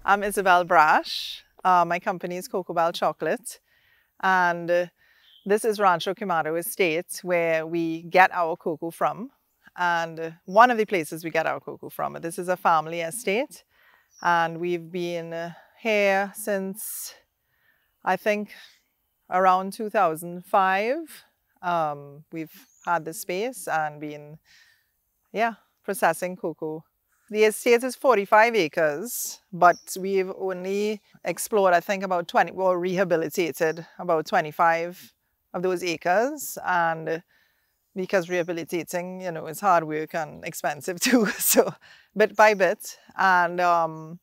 I'm Isabel Brash. My company is Cocobel Chocolate. And this is Rancho Quemado Estate, where we get our cocoa from. And one of the places we get our cocoa from. This is a family estate. And we've been here since, I think, around 2005. We've had this space and been, processing cocoa. The estate is 45 acres, but we've only explored, I think, about 20, or rehabilitated about 25 of those acres. And because rehabilitating, is hard work and expensive too, so bit by bit. And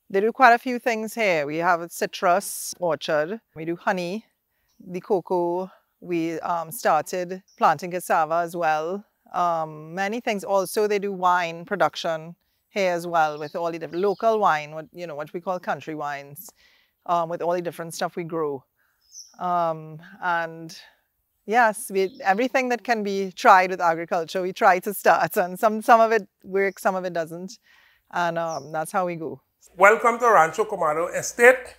they do quite a few things here. We have a citrus orchard. We do honey. The cocoa, we started planting cassava as well. Many things. Also, they do wine production here as well, with all the different local wine, what we call country wines, with all the different stuff we grow. And yes, everything that can be tried with agriculture, we try to start, and some of it works, some of it doesn't, and that's how we go. Welcome to Rancho Quemado Estate.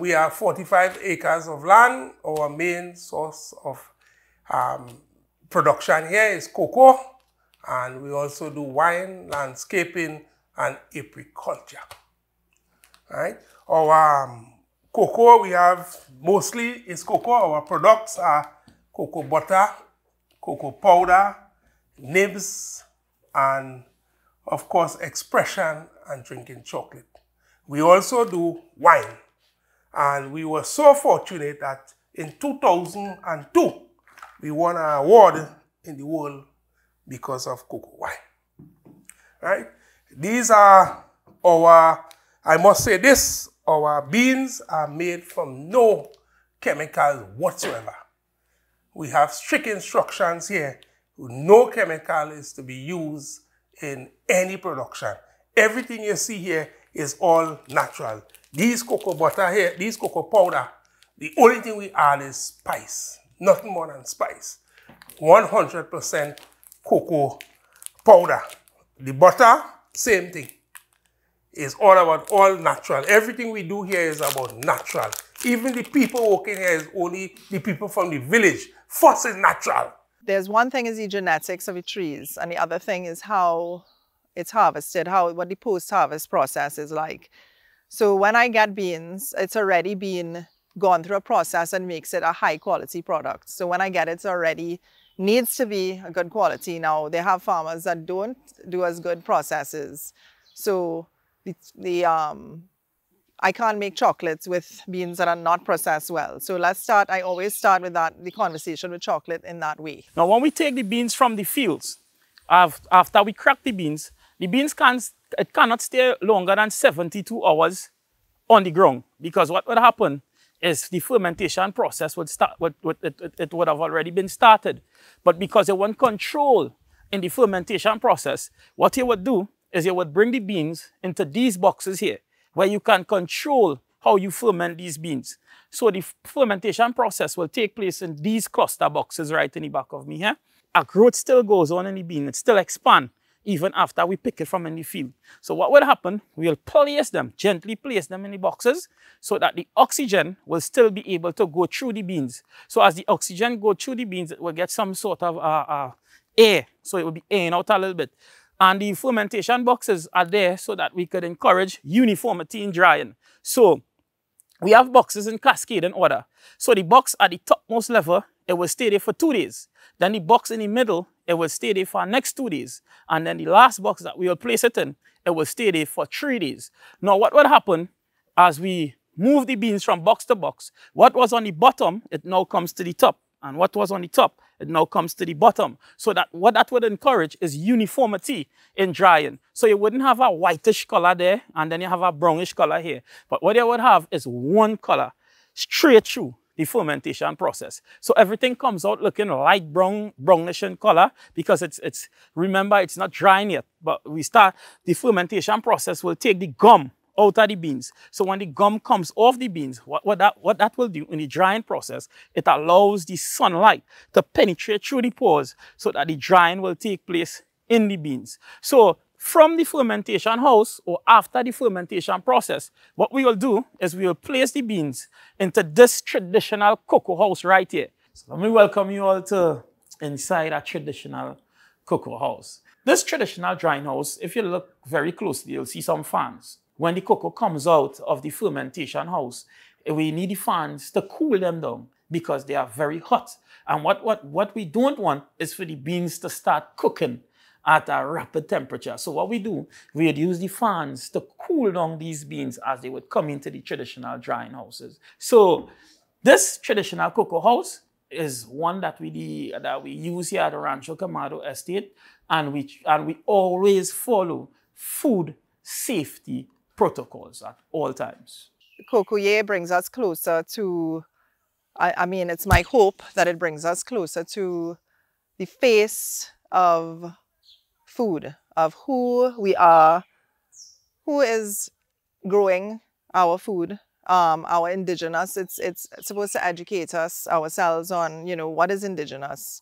We have 45 acres of land. Our main source of production here is cocoa, and we also do wine, landscaping, and apiculture. Right? Our cocoa, we have mostly is cocoa. Our products are cocoa butter, cocoa powder, nibs, and of course expression and drinking chocolate. We also do wine, and we were so fortunate that in 2002 we won an award in the world because of cocoa wine. Right? These are our, I must say this, our beans are made from no chemicals whatsoever. We have strict instructions here. No chemical is to be used in any production. Everything you see here is all natural. These cocoa butter here, these cocoa powder, the only thing we add is spice. Nothing more than spice. 100% cocoa powder. The butter, same thing. It's all natural. Everything we do here is about natural. Even the people working here is only the people from the village. First is natural. There's one thing is the genetics of the trees, and the other thing is how it's harvested, what the post-harvest process is like. So when I get beans, it's already been gone through a process and makes it a high quality product. So when I get it, it's already needs to be a good quality. Now, they have farmers that don't do as good processes. So I can't make chocolates with beans that are not processed well. So I always start with the conversation with chocolate in that way. Now, when we take the beans from the fields, after we crack the beans cannot stay longer than 72 hours on the ground, because what would happen is the fermentation process would start. It would have already been started, but because you want control in the fermentation process, what you would do is you would bring the beans into these boxes here, where you can control how you ferment these beans. So the fermentation process will take place in these cluster boxes right in the back of me here. A growth still goes on in the bean. It still expands even after we pick it from in the field. So what will happen, we'll gently place them in the boxes so that the oxygen will still be able to go through the beans. So as the oxygen goes through the beans, it will get some sort of air. So it will be airing out a little bit. And the fermentation boxes are there so that we could encourage uniformity in drying. So we have boxes in cascading order. So the box at the topmost level, it will stay there for 2 days. Then the box in the middle, it will stay there for the next 2 days. And then the last box that we will place it in, it will stay there for 3 days. Now, what will happen as we move the beans from box to box, what was on the bottom, it now comes to the top. And what was on the top, it now comes to the bottom. So that what that would encourage is uniformity in drying. So you wouldn't have a whitish color there, and then you have a brownish color here. But what you would have is one color straight through the fermentation process. So everything comes out looking light brown, brownish in color, because remember, it's not drying yet. But the fermentation process will take the gum out of the beans. So when the gum comes off the beans, what that will do in the drying process, it allows the sunlight to penetrate through the pores so that the drying will take place in the beans. So from the fermentation house or after the fermentation process, what we will do is we will place the beans into this traditional cocoa house right here. So let me welcome you all to inside a traditional cocoa house. This traditional drying house, if you look very closely, you'll see some fans. When the cocoa comes out of the fermentation house, we need the fans to cool them down because they are very hot. And what we don't want is for the beans to start cooking at a rapid temperature. So what we do, we would use the fans to cool down these beans as they would come into the traditional drying houses. So this traditional cocoa house is one that we use here at the Rancho Quemado estate, and we always follow food safety protocols at all times. Cocoyay brings us closer to, I mean, it's my hope that it brings us closer to the face of food, of who we are, who is growing our food, our indigenous. It's supposed to educate us ourselves on, you know, what is indigenous,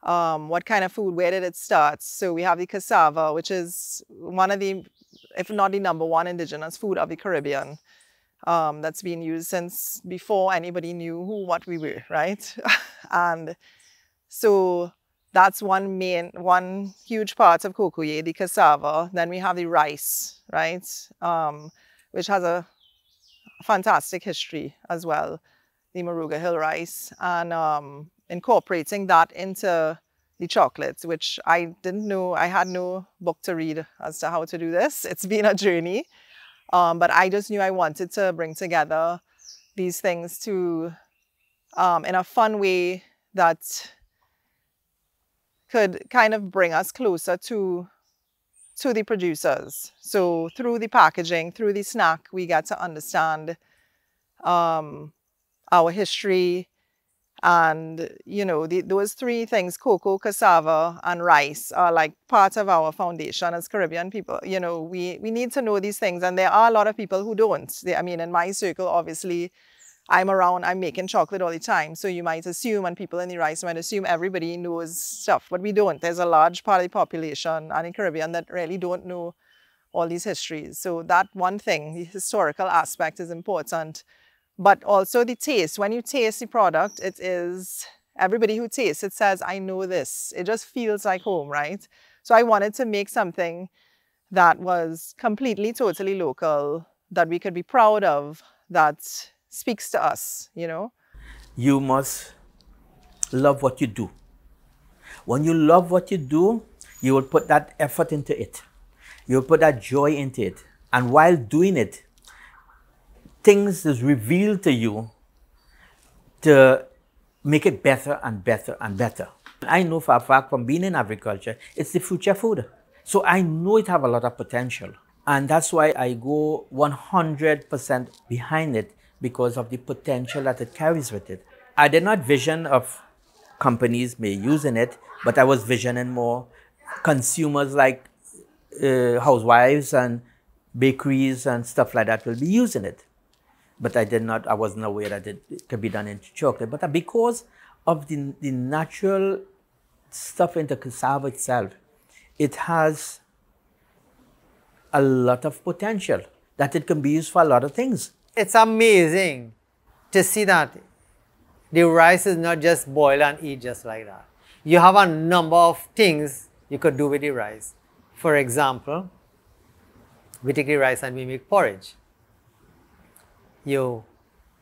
what kind of food, where did it start. So we have the cassava, which is one of the, if not the #1 indigenous food of the Caribbean, that's been used since before anybody knew what we were, right? And so that's one huge part of Cocoyay, the cassava. Then we have the rice, right? Which has a fantastic history as well, the Moruga Hill rice, and incorporating that into the chocolates, which I didn't know. I had no book to read as to how to do this. It's been a journey, but I just knew I wanted to bring together these things to, in a fun way that could kind of bring us closer to the producers. So through the packaging, through the snack, we get to understand our history. And, you know, those three things, cocoa, cassava, and rice, are like part of our foundation as Caribbean people. You know, we need to know these things. And there are a lot of people who don't. I mean, in my circle, obviously, I'm around, I'm making chocolate all the time. So you might assume, and people in the rice might assume everybody knows stuff, but we don't. There's a large part of the population and in Caribbean that really don't know all these histories. So that one thing, the historical aspect, is important. But also the taste. When you taste the product, it is, everybody who tastes it says, I know this. It just feels like home, right? So I wanted to make something that was completely, totally local, that we could be proud of, that speaks to us, you know? You must love what you do. When you love what you do, you will put that effort into it. You'll put that joy into it. And while doing it, things is revealed to you to make it better and better and better. I know for a fact from being in agriculture, it's the future food. So I know it have a lot of potential. And that's why I go 100% behind it, because of the potential that it carries with it. I did not vision of companies may using it, but I was visioning more consumers like housewives and bakeries and stuff like that will be using it. But I wasn't aware that it could be done into chocolate. But because of the natural stuff in the cassava itself, it has a lot of potential that it can be used for a lot of things. It's amazing to see that the rice is not just boil and eat just like that. You have a number of things you could do with the rice. For example, we take the rice and we make porridge. You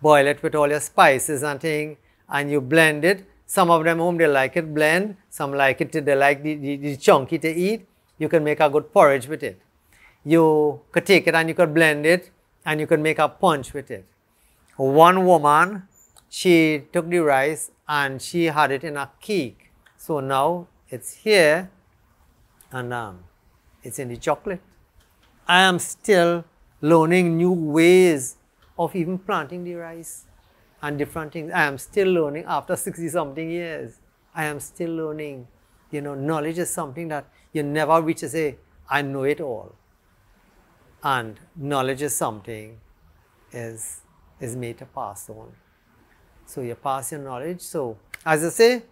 boil it with all your spices and things, and you blend it. Some of them home, they like it blend. Some like it, they like the chunky to eat. You can make a good porridge with it. You could take it and you could blend it, and you could make a punch with it. One woman, she took the rice and she had it in a cake. So now it's here and it's in the chocolate. I am still learning new ways of even planting the rice and different things. I am still learning after 60-something years. I am still learning. You know, knowledge is something that you never reach to say, I know it all. And knowledge is something is made to pass on. So you pass your knowledge. So as I say,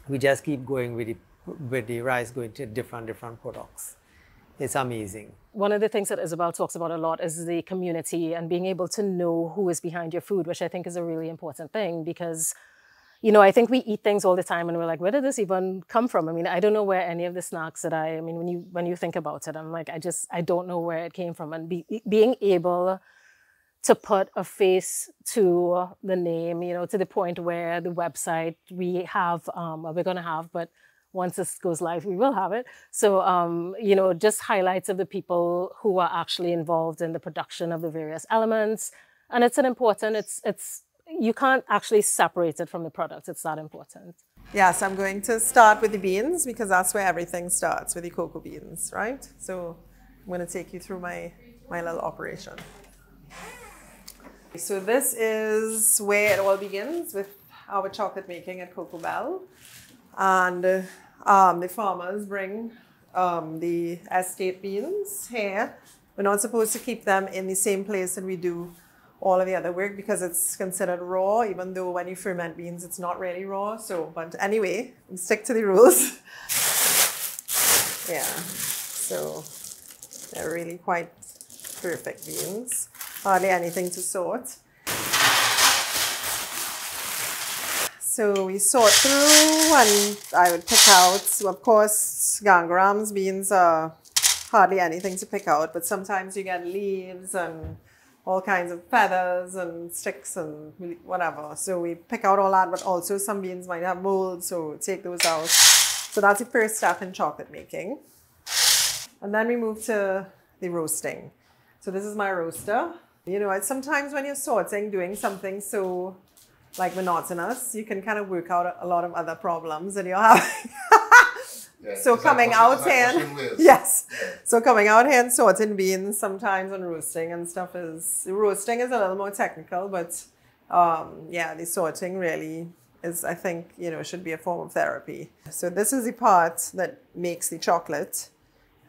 we just keep going with the rice, going to different products. It's amazing. One of the things that Isabel talks about a lot is the community and being able to know who is behind your food, which I think is a really important thing because, you know, I think we eat things all the time and we're like, where did this even come from? I mean, I don't know where any of the snacks that I mean, when you think about it, I'm like, I don't know where it came from. And being able to put a face to the name, you know, to the point where the website we have, we're going to have, but once this goes live, we will have it. So, you know, just highlights of the people who are actually involved in the production of the various elements. And it's you can't actually separate it from the product. It's that important. Yes, I'm going to start with the beans because that's where everything starts, with the cocoa beans, right? So I'm going to take you through my little operation. So this is where it all begins with our chocolate making at Cocobel. And the farmers bring the estate beans here. We're not supposed to keep them in the same place that we do all of the other work because it's considered raw, even though when you ferment beans, it's not really raw. So, but anyway, we stick to the rules. Yeah, so they're really quite perfect beans. Hardly anything to sort. So we sort through and I would pick out, so of course, gangrams, beans are hardly anything to pick out, but sometimes you get leaves and all kinds of feathers and sticks and whatever. So we pick out all that, but also some beans might have mold, so take those out. So that's the first step in chocolate making. And then we move to the roasting. So this is my roaster. You know, sometimes when you're sorting, doing something so like monotonous, you can kind of work out a lot of other problems that you're having. So coming out here, yes. So coming out here and sorting beans sometimes and roasting and stuff roasting is a little more technical, but yeah, the sorting really is, I think, you know, should be a form of therapy. So this is the part that makes the chocolate,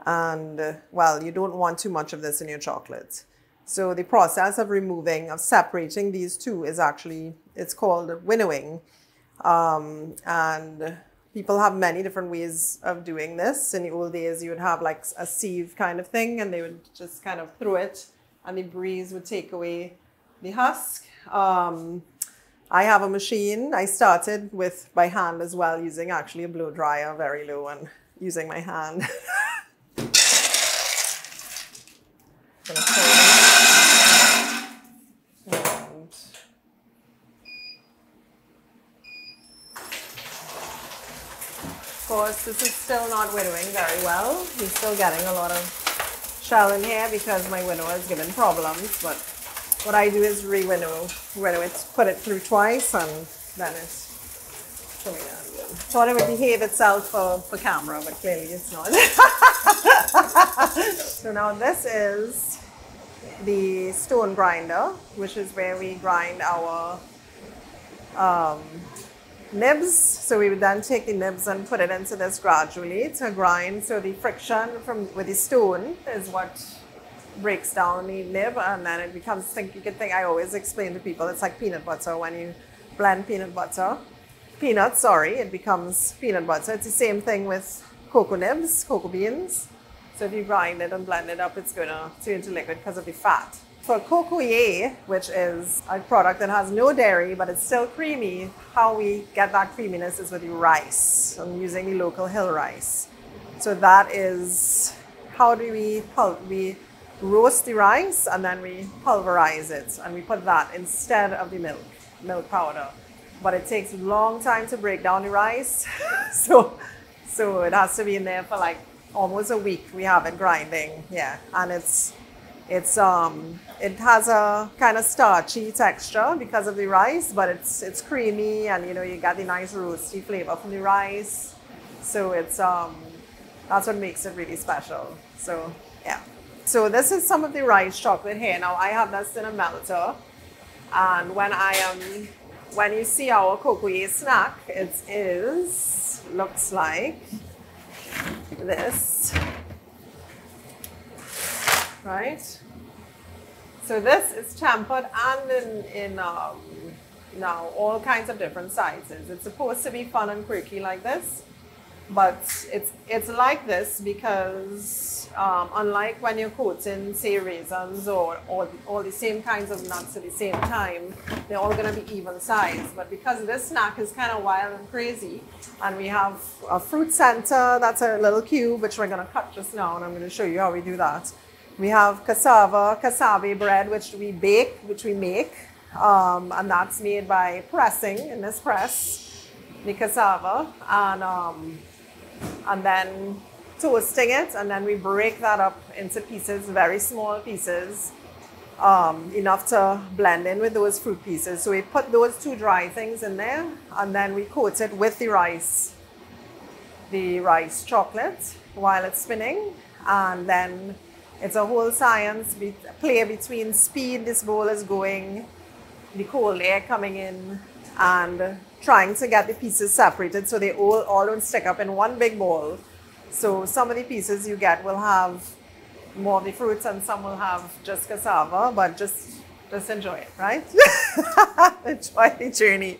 and well, you don't want too much of this in your chocolate. So the process of separating these two is actually, it's called winnowing. And people have many different ways of doing this. In the old days, you would have like a sieve kind of thing, and they would just kind of throw it, and the breeze would take away the husk. I have a machine. I started by hand as well, using actually a blow dryer, very low, and using my hand. Of course, this is still not winnowing very well. He's still getting a lot of shell in here because my winnower is giving problems. But what I do is winnow it, put it through twice, and then it's coming out good. Thought it would behave itself for camera, but clearly it's not. So now this is the stone grinder, which is where we grind our nibs. So we would then take the nibs and put it into this gradually to grind. So the friction with the stone is what breaks down the nib, and then it becomes, I always explain to people, it's like peanut butter. When you blend peanuts, it becomes peanut butter. It's the same thing with cocoa nibs, cocoa beans. So if you grind it and blend it up, it's going to turn to liquid because of the fat. For Cocoyay, which is a product that has no dairy, but it's still creamy, how we get that creaminess is with the rice. I'm using the local hill rice. So that is, how do we roast the rice, and then we pulverize it, and we put that instead of the milk powder. But it takes a long time to break down the rice. so it has to be in there for like almost a week. We have it grinding, yeah, and it has a kind of starchy texture because of the rice, but it's creamy, and you know, you got the nice roasty flavor from the rice. So it's that's what makes it really special. So yeah. So this is some of the rice chocolate here. Now I have this in a melter, and when you see our Cocoyay snack, looks like this, right? So this is tempered and in now all kinds of different sizes. It's supposed to be fun and quirky like this, But it's like this because unlike when you're coating, say, raisins or all the same kinds of nuts at the same time, they're all going to be even size. But because this snack is kind of wild and crazy, and we have a fruit center, that's a little cube, which we're going to cut just now, and I'm going to show you how we do that. We have cassava bread, which we make, and that's made by pressing in this press the cassava, and then toasting it, and then we break that up into pieces, very small pieces, enough to blend in with those fruit pieces. So we put those two dry things in there, and then we coat it with the rice chocolate while it's spinning, and then it's a whole science play between speed. This bowl is going, the cold air coming in, and trying to get the pieces separated so they all don't stick up in one big bowl. So some of the pieces you get will have more of the fruits and some will have just cassava, but just enjoy it, right? Enjoy the journey.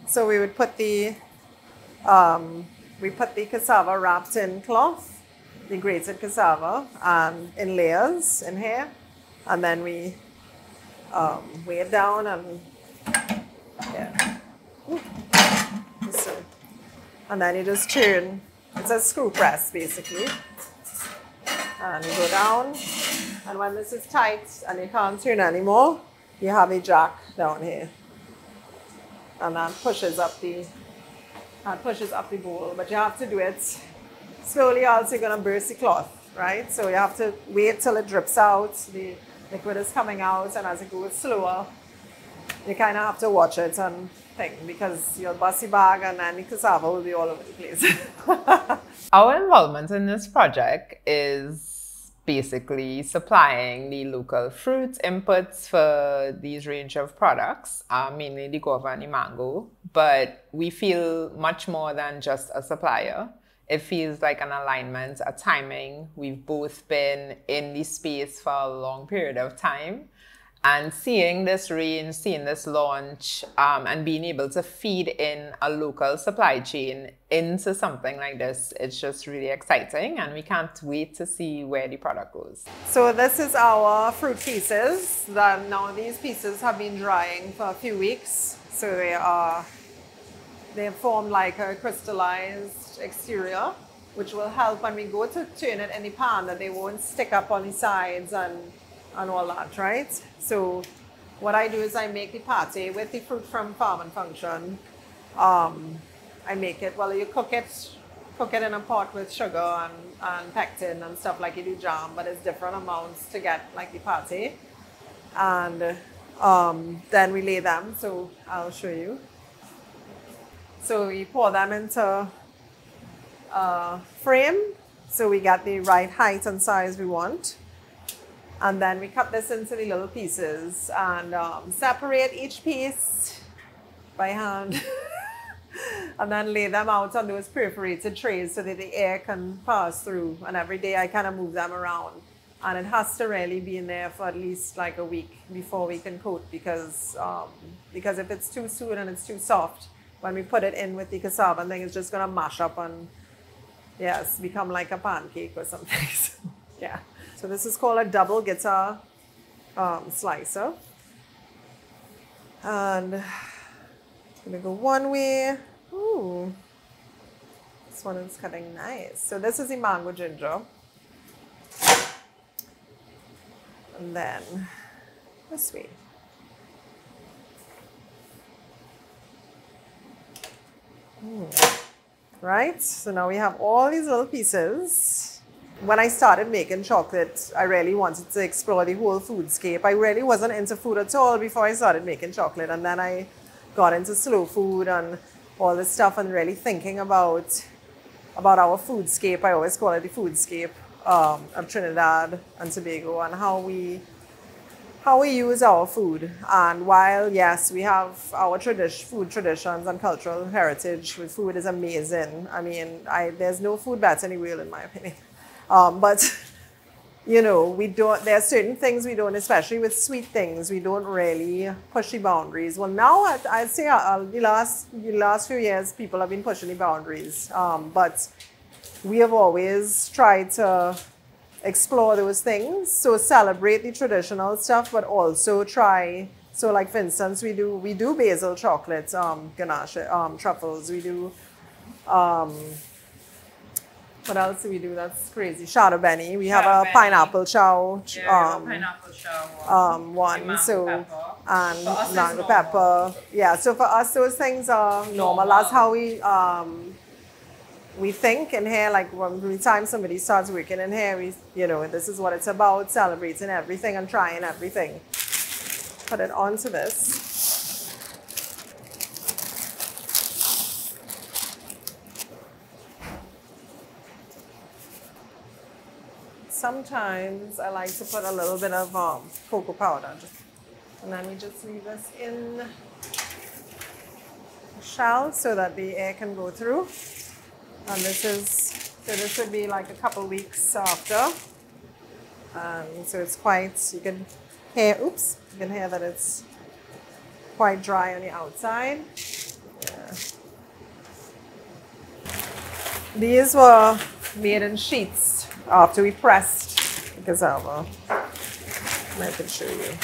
So we would put the cassava wrapped in cloth, the grated cassava, and in layers in here, and then we weigh it down and yeah. So, and then you just turn. It's a screw press basically, and you go down, and when this is tight and you can't turn anymore, you have a jack down here, and that pushes up the bowl. But you have to do it slowly, else you're gonna burst the cloth, right? So you have to wait till it drips out, the liquid is coming out, and as it goes slower, you kind of have to watch it and think, because you'll bust the bag and then the cassava will be all over the place. Our involvement in this project is basically supplying the local fruit inputs for these range of products, mainly the guava and the mango, but we feel much more than just a supplier. It feels like an alignment, a timing. We've both been in the space for a long period of time. And seeing this range, seeing this launch, and being able to feed in a local supply chain into something like this, it's just really exciting, and we can't wait to see where the product goes. So this is our fruit pieces. Now these pieces have been drying for a few weeks, so they form like a crystallized exterior, which will help when we go to turn it in the pan that they won't stick up on the sides and all that, right? So what I do is I make the pate with the fruit from Farm and Function. I make it, well, you cook it in a pot with sugar and pectin and stuff like you do jam, but it's different amounts to get like the pate. And then we lay them, so I'll show you. So we pour them into a frame, so we get the right height and size we want. And then we cut this into the little pieces and separate each piece by hand and then lay them out on those perforated trays so that the air can pass through. And every day I kind of move them around. And it has to really be in there for at least like a week before we can coat, because if it's too soon and it's too soft, when we put it in with the cassava thing, it's just going to mash up and, yes, become like a pancake or something. Yeah. So this is called a double guitar slicer. And I'm gonna go one way. Ooh, this one is cutting nice. So this is the mango ginger. And then this way. Right, so now we have all these little pieces. When I started making chocolate, I really wanted to explore the whole foodscape. I really wasn't into food at all before I started making chocolate. And then I got into slow food and all this stuff and really thinking about our foodscape. I always call it the foodscape of Trinidad and Tobago, and how we use our food. And while, yes, we have our food traditions and cultural heritage, food is amazing. I mean, there's no food better in the world, in my opinion. But, you know, there are certain things we don't, especially with sweet things, we don't really push the boundaries. Well, now I'd say the last few years, people have been pushing the boundaries. But we have always tried to explore those things. So celebrate the traditional stuff, but also try. So like for instance, we do basil chocolates, ganache, truffles. We do what else do we do? That's crazy. Shadow Benny. We have a pineapple chow. Pineapple chow. One. So Pepper. and For us, mango it's pepper. Yeah. So for us, those things are normal. That's how we think in here. Like when every time somebody starts working in here, this is what it's about: celebrating everything and trying everything. Put it onto this. Sometimes I like to put a little bit of cocoa powder, and then we just leave this in the shell so that the air can go through. And this would be like a couple weeks after. So it's quite, you can hear that it's quite dry on the outside. Yeah. These were made in sheets after we pressed the cassava. And I can show you.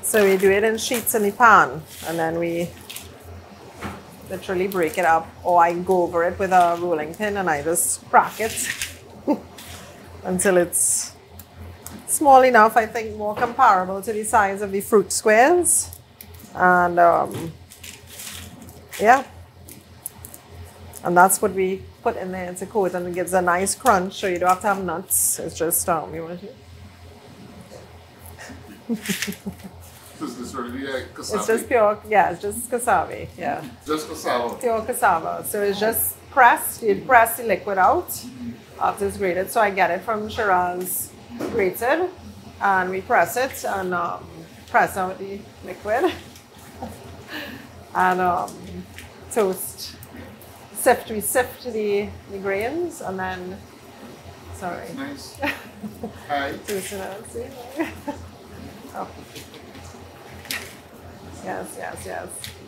So we do it in sheets in the pan, and then we literally break it up, or I go over it with a rolling pin and I just crack it until it's small enough, I think more comparable to the size of the fruit squares. And yeah. And that's what we put in there to coat, and it gives a nice crunch, so you don't have to have nuts. It's just, you want to... Is this really cassava? It's just pure, yeah, it's just cassava, yeah. Just cassava? Pure cassava. So it's just pressed, you press the liquid out after it's grated. So I get it from Shiraz grated, and we press it and press out the liquid and toast. We sift the grains, and then, sorry. Nice. Hi. Oh. Yes.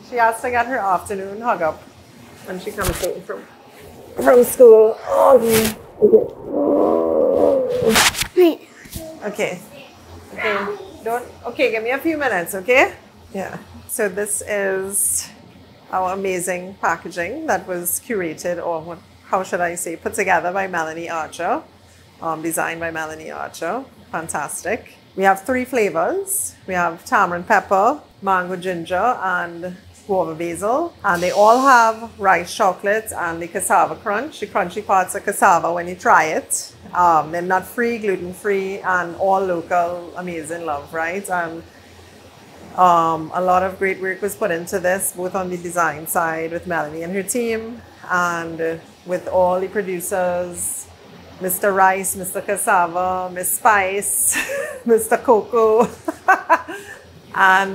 She has to get her afternoon hug up when she comes home from school. Okay. Give me a few minutes, okay? Yeah. So this is our amazing packaging that was curated, or how should I say, put together by Melanie Archer, designed by Melanie Archer. Fantastic. We have 3 flavors. We have tamarind pepper, mango ginger, and guava basil. And they all have rice chocolate and the cassava crunch. The crunchy parts of cassava when you try it. They're nut-free, gluten-free, and all local, amazing love, right? And a lot of great work was put into this, both on the design side with Melanie and her team, and with all the producers, Mr. Rice, Mr. Cassava, Miss Spice, Mr. Coco, and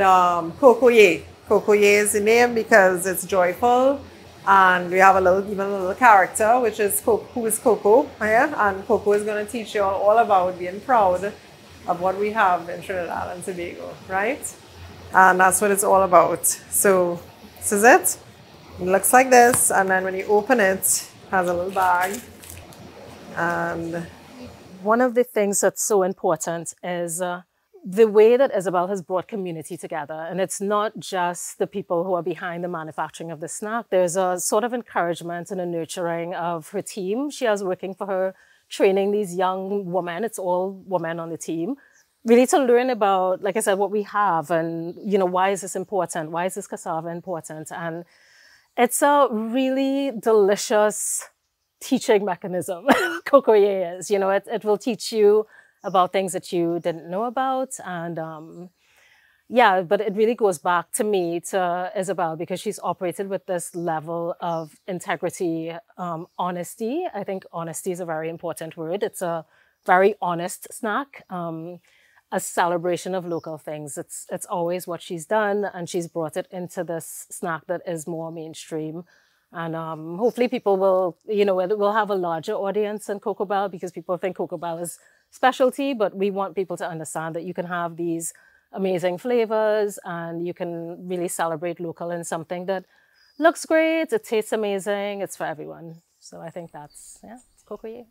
Cocoyay. Cocoyay is the name because it's joyful, and we have even a little character, which is who is Coco, yeah? And Coco is going to teach you all about being proud of what we have in Trinidad and Tobago, right? And that's what it's all about. So this is it. It looks like this, and then when you open it, it has a little bag. And one of the things that's so important is the way that Isabel has brought community together. And it's not just the people who are behind the manufacturing of the snack. There's a sort of encouragement and a nurturing of her team. She has working for her, training these young women. It's all women on the team. Really to learn about, like I said, what we have and, why is this important? Why is this cassava important? And it's a really delicious teaching mechanism. Cocoyay is, it will teach you about things that you didn't know about. And yeah, but it really goes back to me, to Isabel, because she's operated with this level of integrity, honesty. I think honesty is a very important word. It's a very honest snack. A celebration of local things. It's always what she's done, and she's brought it into this snack that is more mainstream. And hopefully people will, we'll have a larger audience than Cocobel, because people think Cocobel is specialty, but we want people to understand that you can have these amazing flavors and you can really celebrate local in something that looks great, it tastes amazing, it's for everyone. So I think that's, yeah, Cocoyay.